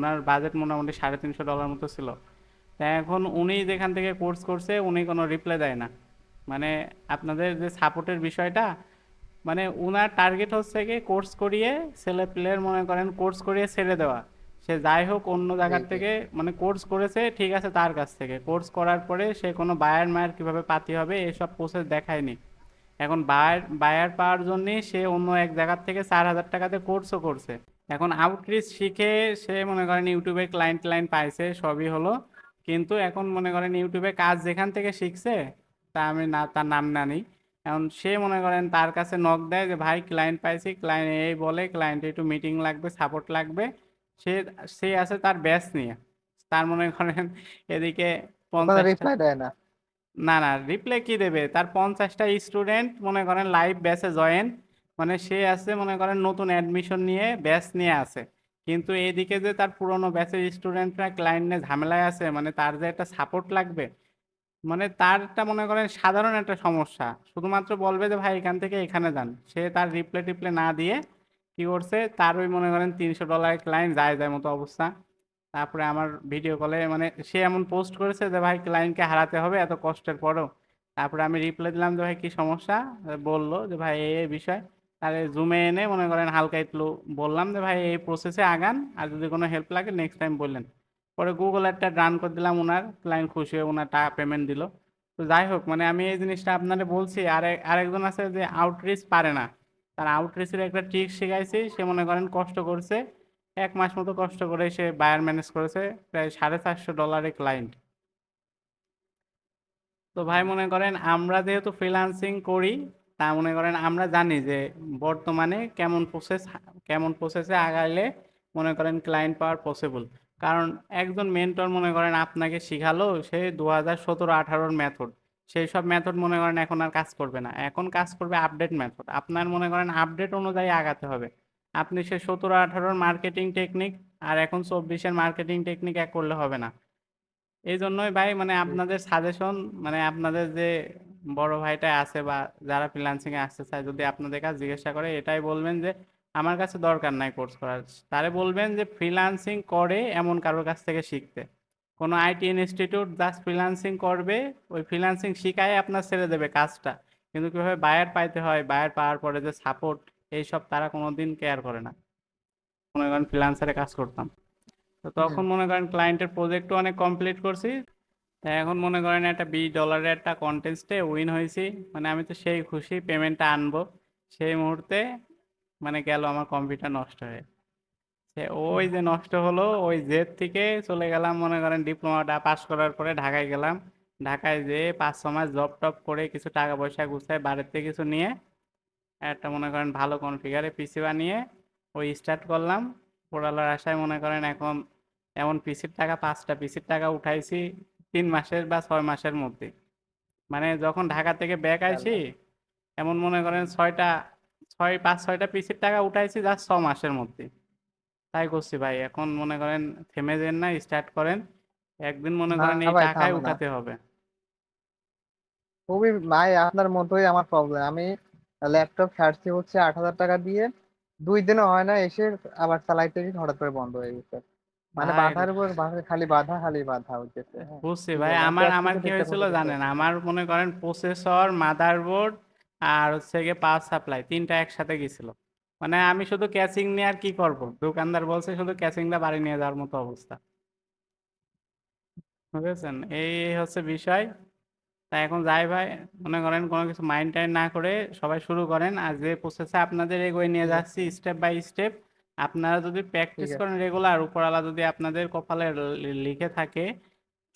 ওনার budget মোটামুটি $350 মতো ছিল। তা এখন উনি যেখান থেকে কোর্স করছে উনি কোনো রিপ্লাই দেয় না। মানে আপনাদের যে সাপোর্টের বিষয়টা, মানে উনার টার্গেট হচ্ছে কি কোর্স করিয়ে ছেলে প্লেয়ার মনে করেন কোর্স করিয়ে ছেড়ে দেওয়া। সে যাই হোক অন্য জি জায়গার জি। থেকে, মানে কোর্স করেছে ঠিক আছে, তার কাছ থেকে কোর্স করার পরে সে কোনো বায়ার মায়ার কিভাবে পাতি হবে এসব প্রসেস দেখায়নি। এখন বায়ার বায়ার পাওয়ার জন্য সে অন্য এক জায়গার থেকে 4,000 টাকাতে কোর্সও করছে। এখন আউটরিচ শিখে সে মনে করেন ইউটিউবে ক্লায়েন্ট ক্লায়েন্ট পাইছে, সবই হলো। কিন্তু এখন মনে করেন ইউটিউবে কাজ যেখান থেকে শিখছে, তা আমি না তার নাম না নিই, এখন সে মনে করেন তার কাছে নক দেয় যে ভাই ক্লায়েন্ট পাইছি, ক্লায়েন্ট এই বলে ক্লায়েন্ট একটু মিটিং লাগবে, সাপোর্ট লাগবে। সে সে আছে তার ব্যাচ নিয়ে, তার মনে করেন এদিকে ও কোনো 50টা, রিপ্লাই দেয় না? না না রিপ্লাই কি দেবে, তার 50টা স্টুডেন্ট মনে করেন লাইভ ব্যাচে জয়েন, মানে সে আছে মনে করেন নতুন অ্যাডমিশন নিয়ে ব্যাচ নিয়ে আছে। কিন্তু এইদিকে যে তার পুরনো ব্যাচের স্টুডেন্টরা ক্লায়েন্ট নিয়ে ঝামেলায় আছে, মানে তার যে একটা সাপোর্ট লাগবে, মানে তারটা মনে করেন সাধারণ একটা সমস্যা, শুধুমাত্র বলবে যে ভাই এখান থেকে এখানে যান, সে তার রিপ্লাই টিপ্লে না দিয়ে কি করছে, তার ওই মনে করেন $300 ক্লায়েন্ট যায় যায় মতো অবস্থা। তারপরে আমার ভিডিও কলে মানে সে এমন পোস্ট করেছে যে ভাই ক্লায়েন্টকে হারাতে হবে এত কষ্টের পরেও। তারপরে আমি রিপ্লাই দিলাম যে ভাই কি সমস্যা, বললো যে ভাই এই বিষয়। তাহলে জুমে এনে মনে করেন হালকা একটু বললাম যে ভাই এই প্রসেসে আগান, আর যদি কোনো হেল্প লাগে নেক্সট টাইম বললেন। পরে গুগল একটা রান করে দিলাম, ওনার ক্লায়েন্ট খুশি হয়ে ওনার টাকা পেমেন্ট দিল। তো যাই হোক, মানে আমি এই জিনিসটা আপনাদের বলছি, আরেকজন আছে যে আউটরিচ পারে না, তার আউটরিচের একটা ট্রিক শিখাইছি, সে মনে করেন কষ্ট করছে 1 মাস মতো কষ্ট করে সে বায়ার ম্যানেজ করেছে, প্রায় $450 ক্লায়েন্ট। তো ভাই মনে করেন আমরা যেহেতু ফ্রিল্যান্সিং করি, তা মনে করেন আমরা জানি যে বর্তমানে কেমন প্রসেসে আগাইলে মনে করেন ক্লায়েন্ট পাওয়ার পসিবল। কারণ একজন মেন্টর মনে করেন আপনাকে শিখালো সে 2017-18 মেথড, সেই সব মেথড মনে করেন এখন আর কাজ করবে না, এখন কাজ করবে আপডেট মেথড। আপনার মনে করেন আপডেট অনুযায়ী আগাতে হবে। আপনি সে 17-18 মার্কেটিং টেকনিক আর এখন 24-এর মার্কেটিং টেকনিক এক করলে হবে না। এই জন্যই ভাই মানে জি। আপনাদের সাজেশন, মানে আপনাদের যে বড় ভাইটা আছে বা যারা ফ্রিল্যান্সিং এ আসতে চায়, যদি আপনাদের কাছে জিজ্ঞাসা করে এটাই বলবেন যে আমার কাছে দরকার নাই কোর্স করার, তারে বলবেন যে ফ্রিল্যান্সিং করে এমন কারোর কাছ থেকে শিখতে। কোনো আইটি ইনস্টিটিউট জাস্ট ফ্রিল্যান্সিং করবে, ওই ফ্রিল্যান্সিং শিখায় আপনার ছেড়ে দেবে কাজটা, কিন্তু কিভাবে বায়ার পাইতে হয়, বায়ার পাওয়ার পরে যে সাপোর্ট, এইসব তারা কোনোদিন কেয়ার করে না। মনে করেন ফ্রিল্যান্সারে কাজ করতাম, তো হুম। তখন মনে করেন ক্লায়েন্টের প্রজেক্টও অনেক কমপ্লিট করছি। তা এখন মনে করেন একটা $20 একটা কন্টেস্টে উইন হয়েছি, মানে আমি তো সেই খুশি, পেমেন্টটা আনবো সেই মুহূর্তে মানে গেল আমার কম্পিউটার নষ্ট হয়ে। ওই যে নষ্ট হলো, ওই জেদ থেকে চলে গেলাম মনে করেন ডিপ্লোমাটা পাস করার পরে ঢাকায় গেলাম। ঢাকায় যেয়ে 5-6 মাস জব টপ করে কিছু টাকা পয়সা গুছায় বাড়িতে কিছু নিয়ে একটা মনে করেন ভালো কনফিগারে পিসি বানিয়ে ওই স্টার্ট করলাম। পোড়ালার আশায় মনে করেন এখন এমন পিসির টাকা, 5টা পিসির টাকা উঠাইছি 3 মাসের বা 6 মাসের মধ্যে। মানে যখন ঢাকা থেকে ব্যাক আইছি, আল্লাহ। এমন মনে করেন 5-6টা পিসির টাকা উঠাইছি জাস্ট 6 মাসের মধ্যে। তাই করছি ভাই, এখন মনে করেন থেমে যেন না, স্টার্ট করেন। একদিন মনে না করেন এই ভাই টাকায় থামে না। উঠাতে হবে। খুবই ভাই আপনার মতোই আমার প্রবলেম। আমি ল্যাপটপ ছাড়ছি হচ্ছে 8,000 টাকা দিয়ে, 2 দিনও হয় না এসে আবার চালাইতে গিয়ে হঠাৎ করে বন্ধ হয়ে গেছে। মানে ভাই বাধার উপর বাধা, খালি বাধা খালি বাধা হচ্ছে। হ্যাঁ, বুঝছি কি ভাই, বলবো, আমি তো আমার এক আমার চোখে কি দেখতে হয়েছিল পাচ্ছি জানেন, আমার মনে করেন প্রসেসর, মাদারবোর্ড আর হচ্ছে গিয়ে পাওয়ার সাপ্লাই তিনটা একসাথে গেছিল। মানে আমি শুধু ক্যাচিং নিয়ে আর কি করব, দোকানদার বলছে শুধু ক্যাচিংটা বাড়ি নিয়ে যাওয়ার মতো অবস্থা, বুঝেছেন, এই হচ্ছে বিষয়। তা এখন যাই ভাই, মনে করেন কোনো কিছু মাইন্ড টাইন্ড না করে সবাই শুরু করেন, আর যে প্রসেসে আপনাদের এগিয়ে নিয়ে ঠিক যাচ্ছি আছে। স্টেপ বাই স্টেপ, আপনারা যদি ঠিক প্র্যাকটিস আছে। করেন রেগুলার, উপরওয়ালা যদি আপনাদের কপালে লিখে থাকে,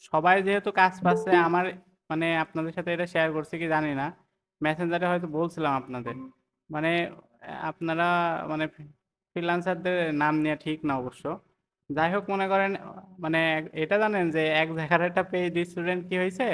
সবাই যেহেতু কাজ পাচ্ছে আমার, মানে আপনাদের সাথে এটা শেয়ার করছি কি জানি না, মেসেঞ্জারে হয়তো বলছিলাম আপনাদের, মানে আপনারা মানে ফ্রিল্যান্সারদের নাম নেওয়া ঠিক না অবশ্য। যাই হোক মনে করেন, মানে এটা জানেন যে এক জায়গার একটা পেইড স্টুডেন্ট কি হয়েছে,